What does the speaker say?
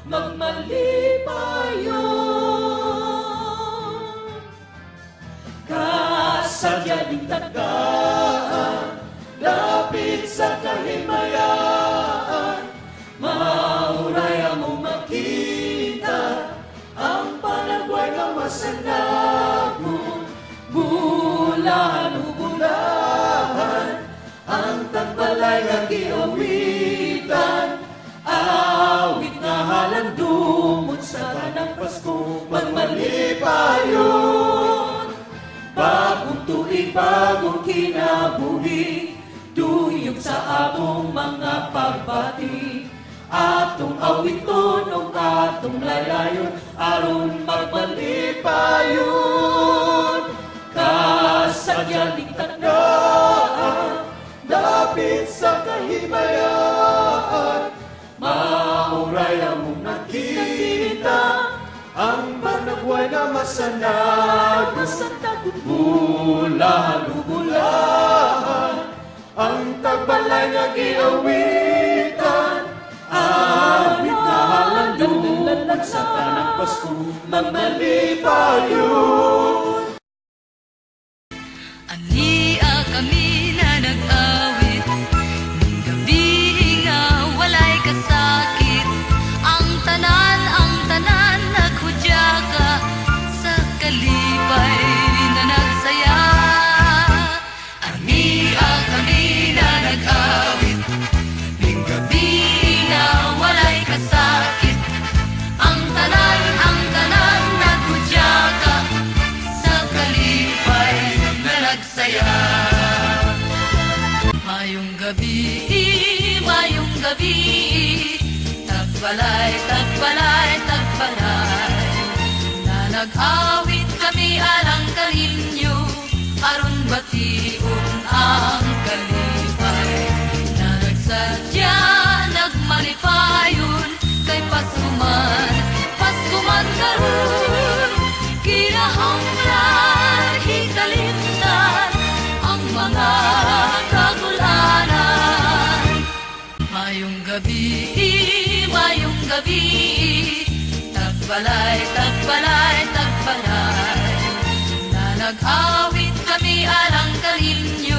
magmalipayon. Kasadyaning tagaan, lapit sa kahimayaan, mauraya mong makita ang panagway ng masanabong bulahan-ubulahan, ang tagbalay nga giawitan, awit nga halandumot sa tanang Pasko, magmalipayon. Bagong tuig, bagong kinabuhi, tuyog sa atong mga pagbati, atong awiton o atong lalayon, aron magmalipayon. Kasadyaning tandaan, lapit sa kahimayaan, mauraya mong nakita ang panagway na masanag, bulahan-ubulahan, ang tagbalay nga giawitan, awit na halandumot sa tanang Pasko, magmalipayon. Ania kami na nag-awit, ning gabi nga walay kasakit, ang tanan naghudya ka, sa kalipay na nagsaya. Ania kami na nag-awit, ning gabi nga walay kasakit, ang tanan naghudya ka, sa kalipay na nagsaya. Mayong gabi, tagbalay, na nag-awit kami alang kaninyo, aron bation ang kalipay, na nagsadya, nagmalipayon, kay Paskuman karon, kinahanglan hikalimtan ang mga kagulanan. Mayong gabi, tagbalay, na nag-awit kami alang kaninyo,